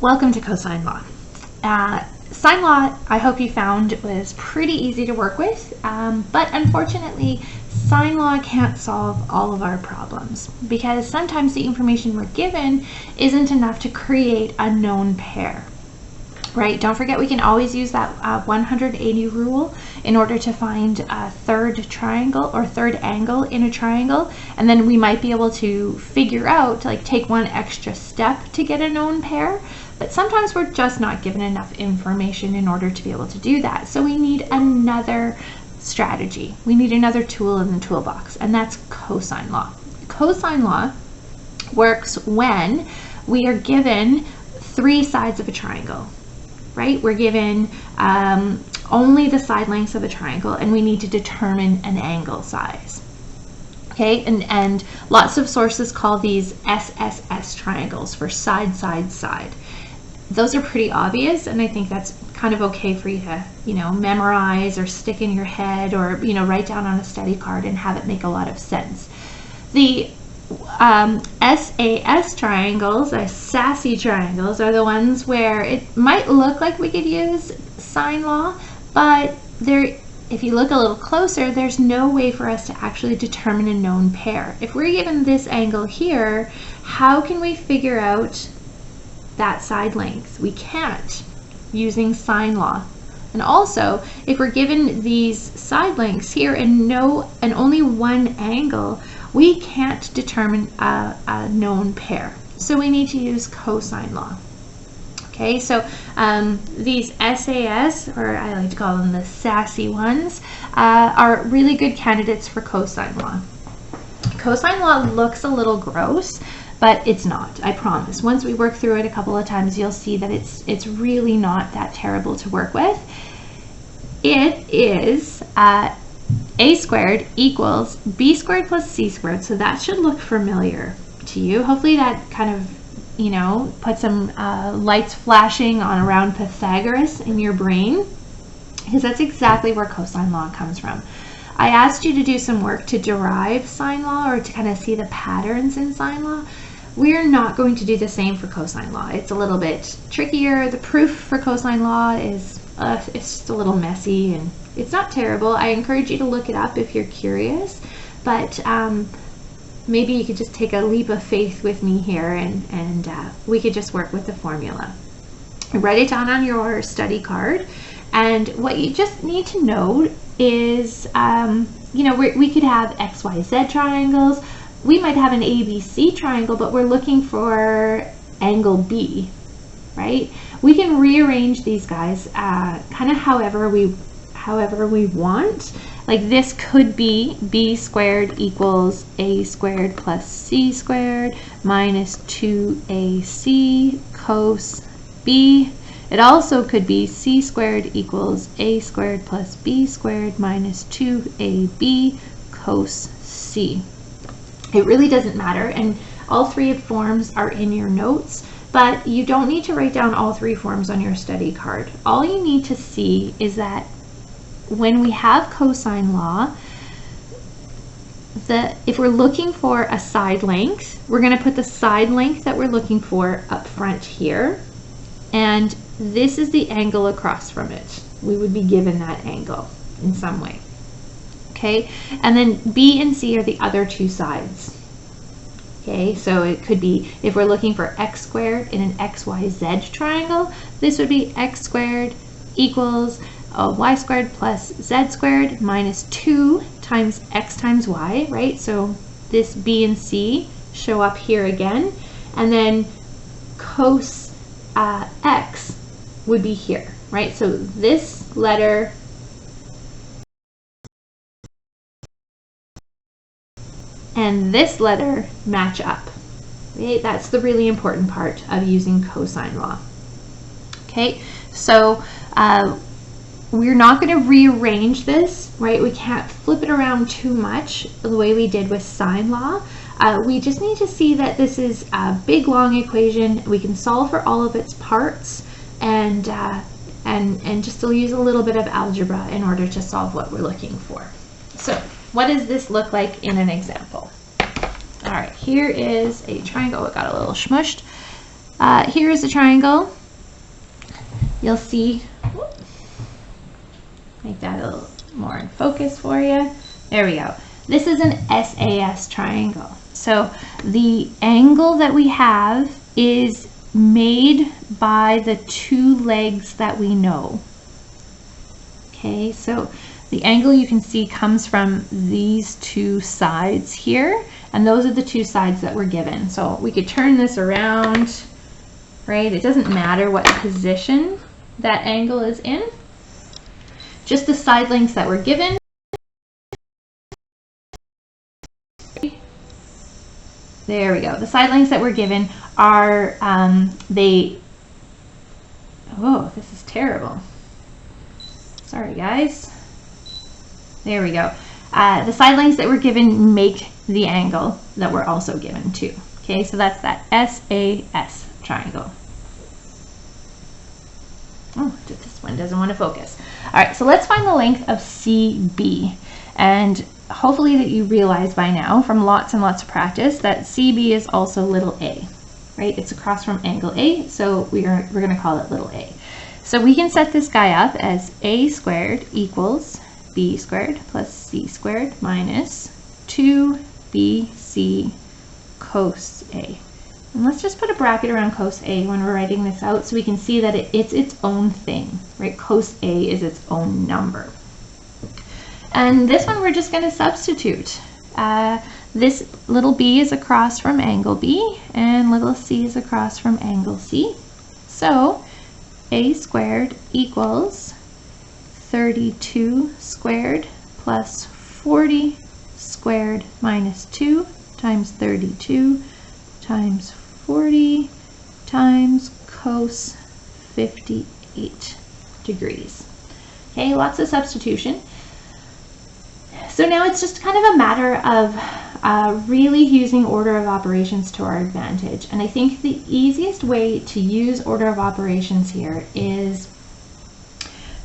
Welcome to Cosine Law. Sine law, I hope you found, was pretty easy to work with, but unfortunately, sine law can't solve all of our problems because sometimes the information we're given isn't enough to create a known pair. Right? Don't forget we can always use that 180 rule in order to find a third triangle or third angle in a triangle, and then we might be able to figure out, like, take one extra step to get a known pair. But sometimes we're just not given enough information in order to be able to do that. So we need another strategy. We need another tool in the toolbox, and that's cosine law. Cosine law works when we are given three sides of a triangle. Right? We're given only the side lengths of a triangle, and we need to determine an angle size. Okay, and lots of sources call these SSS triangles, for side, side, side. Those are pretty obvious, and I think that's kind of okay for you to, memorize or stick in your head, or, write down on a study card and have it make a lot of sense. The SAS triangles, sassy triangles, are the ones where it might look like we could use sine law, but if you look a little closer, there's no way for us to actually determine a known pair. If we're given this angle here, how can we figure out that side length? We can't, using sine law. And also, if we're given these side lengths here and only one angle, we can't determine a known pair. So we need to use cosine law. Okay, so these SAS, or I like to call them the sassy ones, are really good candidates for cosine law. Cosine law looks a little gross, but it's not, I promise. Once we work through it a couple of times, you'll see that it's really not that terrible to work with. It is a squared equals b squared plus c squared, so that should look familiar to you. Hopefully that kind of, put some lights flashing on around Pythagoras in your brain, because that's exactly where cosine law comes from. I asked you to do some work to derive sine law, or to kind of see the patterns in sine law. We're not going to do the same for cosine law. It's a little bit trickier. The proof for cosine law is it's just a little messy, and it's not terrible. I encourage you to look it up if you're curious, but maybe you could just take a leap of faith with me here, and we could just work with the formula. Write it down on your study card, and what you just need to know is, we could have XYZ triangles. We might have an ABC triangle, but we're looking for angle B, right? We can rearrange these guys kind of however we want. Like, this could be b squared equals a squared plus c squared minus 2ac cos b. It also could be c squared equals a squared plus b squared minus 2ab cos c. It really doesn't matter, and all three forms are in your notes, but you don't need to write down all three forms on your study card. All you need to see is that when we have cosine law, if we're looking for a side length, we're going to put the side length that we're looking for up front here, and this is the angle across from it. We would be given that angle in some way. Okay, and then B and C are the other two sides. Okay, so it could be, if we're looking for x squared in an XYZ triangle, this would be x squared equals y squared plus z squared minus 2 times x times y, right? So this B and C show up here again, and then cos x would be here, right? So this letter and this letter match up. Okay? That's the really important part of using cosine law. Okay, so we're not going to rearrange this, right? We can't flip it around too much the way we did with sine law. We just need to see that this is a big, long equation. We can solve for all of its parts, and just still use a little bit of algebra in order to solve what we're looking for. So what does this look like in an example? All right, here is a triangle. It got a little smushed. Here is a triangle. You'll see, make that a little more in focus for you. There we go. This is an SAS triangle. So the angle that we have is made by the two legs that we know. Okay, so the angle you can see comes from these two sides here, and those are the two sides that we're given. So we could turn this around, right? It doesn't matter what position that angle is in, just the side lengths that we're given. There we go. The side lengths that we're given are, oh, this is terrible. Sorry, guys. There we go. The side lengths that we're given make the angle that we're also given too. Okay, so that's that SAS triangle. Oh, this one doesn't want to focus. All right, so let's find the length of CB. And hopefully that you realize by now from lots and lots of practice that CB is also little a, right? It's across from angle A, so we're going to call it little a. So we can set this guy up as a squared equals b squared plus c squared minus 2bc cos a. And let's just put a bracket around cos a when we're writing this out so we can see that it's its own thing, right? Cos a is its own number. And this one we're just going to substitute. This little b is across from angle B and little c is across from angle C. So a squared equals 32 squared plus 40 squared minus 2 times 32 times 40 times cos 58 degrees. Okay, lots of substitution. So now it's just kind of a matter of really using order of operations to our advantage. And I think the easiest way to use order of operations here is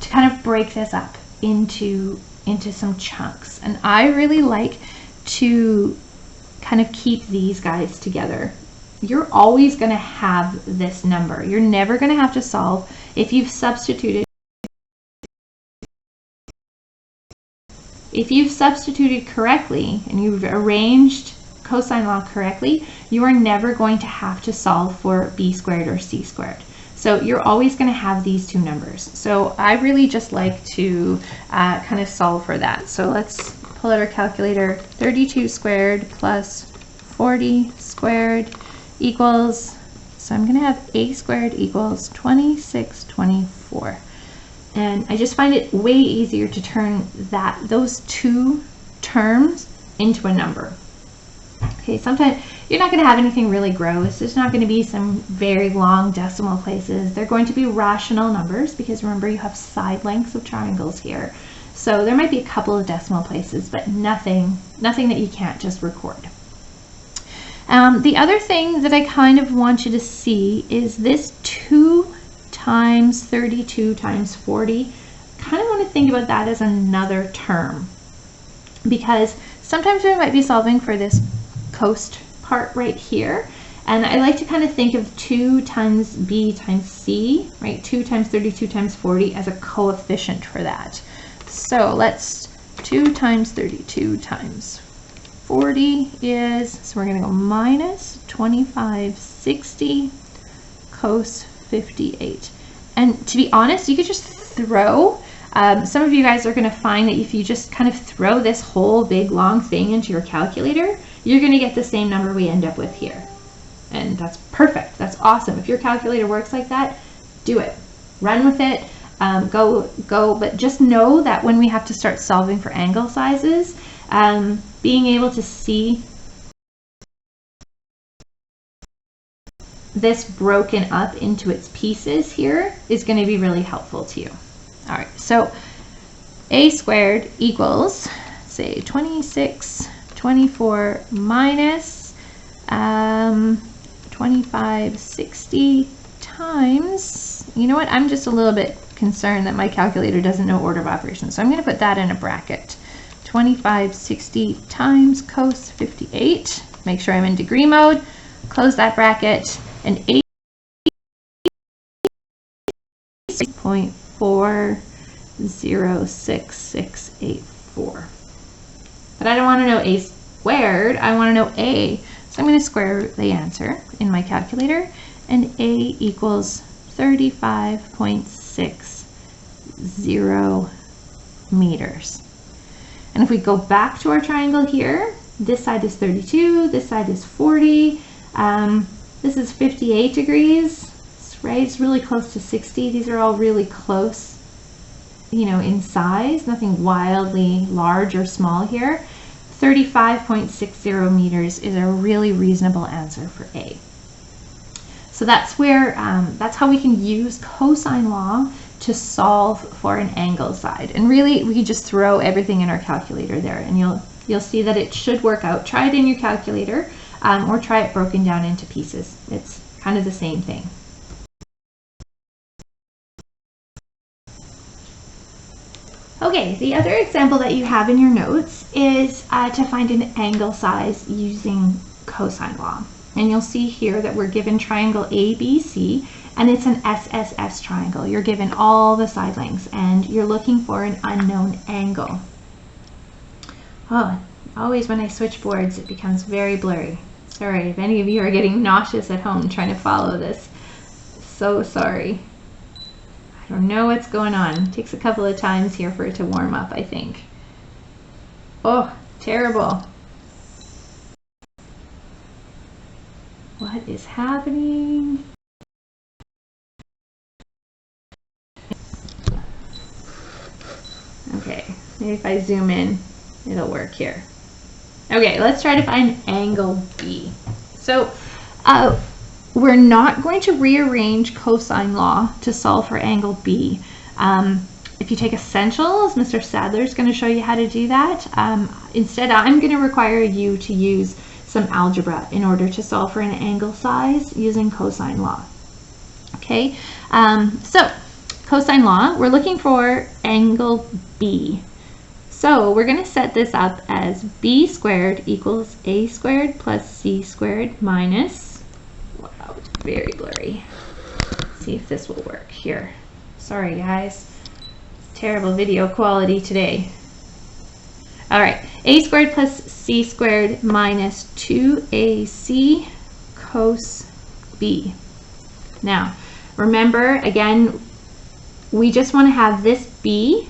to kind of break this up into some chunks. And I really like to kind of keep these guys together. You're always going to have this number. You're never going to have to solve if you've substituted. If you've substituted correctly and you've arranged cosine law correctly, you are never going to have to solve for b squared or c squared. So you're always going to have these two numbers. So I really just like to kind of solve for that. So let's pull out our calculator. 32 squared plus 40 squared equals, so I'm going to have a squared equals 2624. And I just find it way easier to turn those two terms into a number. Okay, sometimes you're not going to have anything really gross. There's not going to be some very long decimal places. They're going to be rational numbers because remember you have side lengths of triangles here. So there might be a couple of decimal places, but nothing that you can't just record. The other thing that I kind of want you to see is this 2 times 32 times 40. Kind of want to think about that as another term because sometimes we might be solving for this coast part right here, and I like to kind of think of 2 times b times c, right? 2 times 32 times 40 as a coefficient for that. So let's 2 times 32 times 40 is, so we're going to go minus 2560 cos 58. And to be honest, you could just throw, some of you guys are going to find that if you just kind of throw this whole big long thing into your calculator, you're going to get the same number we end up with here. And that's perfect. That's awesome. If your calculator works like that, do it. Run with it. Go. But just know that when we have to start solving for angle sizes, being able to see this broken up into its pieces here is going to be really helpful to you. All right, so a squared equals, say, 2624 minus 2560 times, you know what, I'm just a little bit concerned that my calculator doesn't know order of operations, so I'm going to put that in a bracket. 2560 times cos 58, make sure I'm in degree mode, close that bracket, and 35.606684. But I don't want to know a squared, I want to know a. So I'm going to square the answer in my calculator, and a equals 35.60 meters. And if we go back to our triangle here, this side is 32, this side is 40, this is 58 degrees, right? It's really close to 60. These are all really close, you know, in size, nothing wildly large or small here. 35.60 meters is a really reasonable answer for A. So that's where, that's how we can use cosine law to solve for an angle side. And really, we can just throw everything in our calculator there, and you'll see that it should work out. Try it in your calculator, or try it broken down into pieces. It's kind of the same thing. Okay, the other example that you have in your notes is to find an angle size using cosine law. And you'll see here that we're given triangle ABC, and it's an SSS triangle. You're given all the side lengths, and you're looking for an unknown angle. Oh, always when I switch boards, it becomes very blurry. Sorry if any of you are getting nauseous at home trying to follow this. So sorry. I don't know what's going on. It takes a couple of times here for it to warm up, I think. Oh, terrible. What is happening? Okay, maybe if I zoom in, it'll work here. Okay, let's try to find angle B. So we're not going to rearrange cosine law to solve for angle B. If you take essentials, Mr. Sadler is going to show you how to do that. Instead, I'm going to require you to use some algebra in order to solve for an angle size using cosine law. Okay, so cosine law, we're looking for angle B. So we're going to set this up as b squared equals a squared plus c squared minus, wow, it's very blurry. Let's see if this will work here. Sorry guys, terrible video quality today. All right, a squared plus c squared minus 2ac cos b. Now, remember, again, we just want to have this b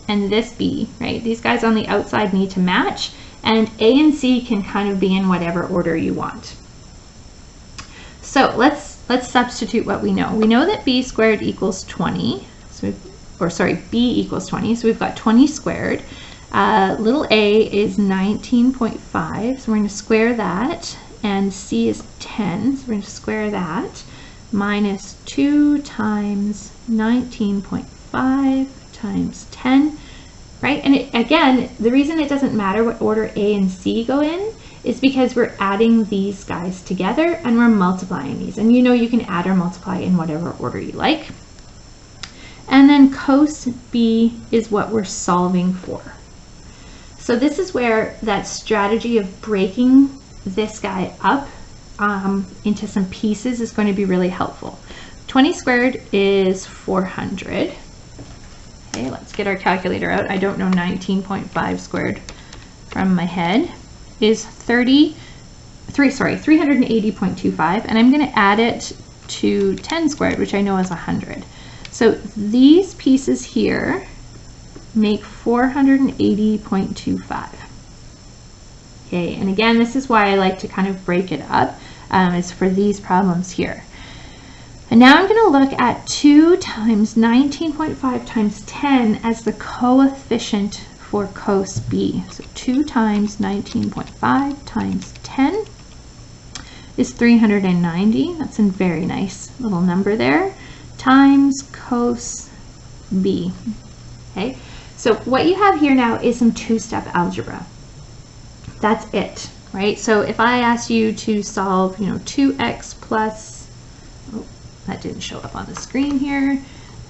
and this b, right? These guys on the outside need to match, and a and c can kind of be in whatever order you want. So let's substitute what we know. We know that b squared equals 20, so b equals 20, so we've got 20 squared. Little a is 19.5, so we're going to square that, and c is 10, so we're going to square that, minus 2 times 19.5 times 10, right? And again, the reason it doesn't matter what order a and c go in is because we're adding these guys together and we're multiplying these. And you know you can add or multiply in whatever order you like. And then cos b is what we're solving for. So this is where that strategy of breaking this guy up into some pieces is going to be really helpful. 20 squared is 400. Okay, let's get our calculator out. I don't know 19.5 squared from my head. Is 380.25, and I'm going to add it to 10 squared, which I know is 100. So these pieces here make 480.25. Okay, and again, this is why I like to kind of break it up, is for these problems here. And now I'm going to look at 2 times 19.5 times 10 as the coefficient for cos b. So 2 times 19.5 times 10 is 390. That's a very nice little number there, times cos b. Okay, so what you have here now is some two-step algebra. That's it, right? So if I asked you to solve, 2x plus, oh, that didn't show up on the screen here.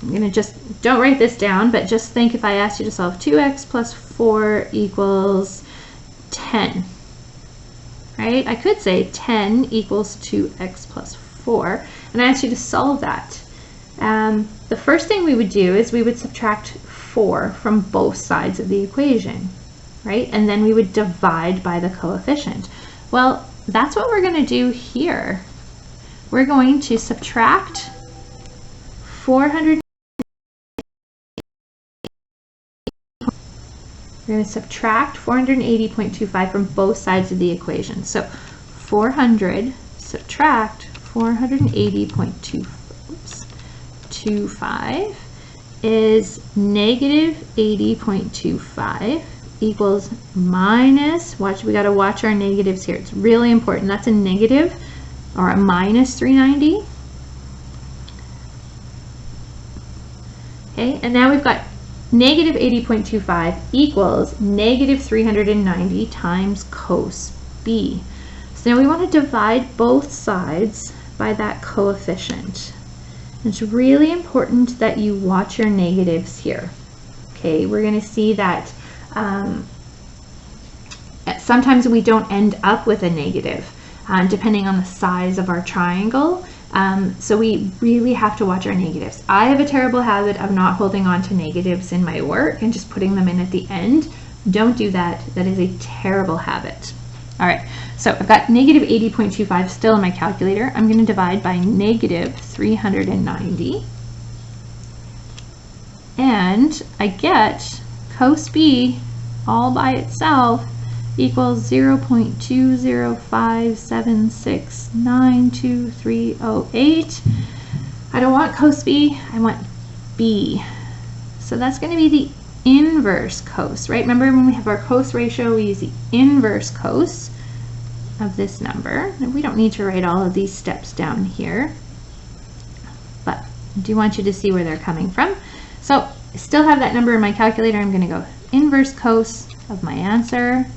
I'm going to just, don't write this down, but just think if I asked you to solve 2x plus 4 equals 10, right? I could say 10 equals 2x plus 4, and I asked you to solve that. The first thing we would do is we would subtract 4 from both sides of the equation, right? And then we would divide by the coefficient. Well, that's what we're going to do here. We're going to subtract 400. We're going to subtract 480.25 from both sides of the equation. So 400 subtract 480.25 is negative 80.25 equals minus, watch, we got to watch our negatives here. It's really important. That's a negative or a minus 390. Okay, and now we've got negative 80.25 equals negative 390 times cos B. So now we want to divide both sides by that coefficient. It's really important that you watch your negatives here. Okay, we're going to see that sometimes we don't end up with a negative depending on the size of our triangle. So we really have to watch our negatives. I have a terrible habit of not holding on to negatives in my work and just putting them in at the end. Don't do that. That is a terrible habit. All right, so I've got negative 80.25 still in my calculator. I'm going to divide by negative 390. And I get cos B all by itself equals 0.205769238. I don't want cos B, I want B. So that's going to be the inverse cos, right? Remember when we have our cos ratio, we use the inverse cos of this number. And we don't need to write all of these steps down here, but I do want you to see where they're coming from. So I still have that number in my calculator. I'm going to go inverse cos of my answer,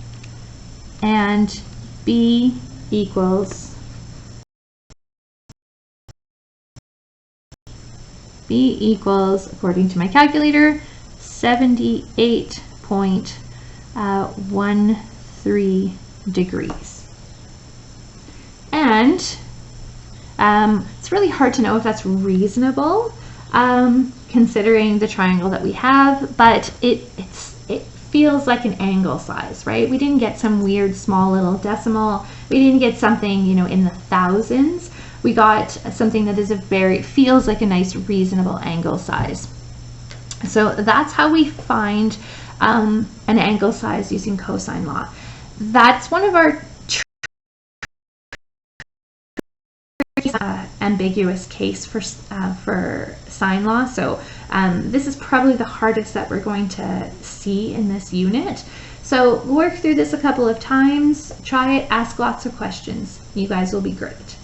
and B equals according to my calculator 78.13 degrees. And it's really hard to know if that's reasonable considering the triangle that we have, but it feels like an angle size, right? We didn't get some weird small little decimal. We didn't get something, you know, in the thousands. We got something that is feels like a nice reasonable angle size. So that's how we find an angle size using cosine law. That's one of our ambiguous case for sine law. So this is probably the hardest that we're going to see in this unit. So work through this a couple of times, try it, ask lots of questions. You guys will be great.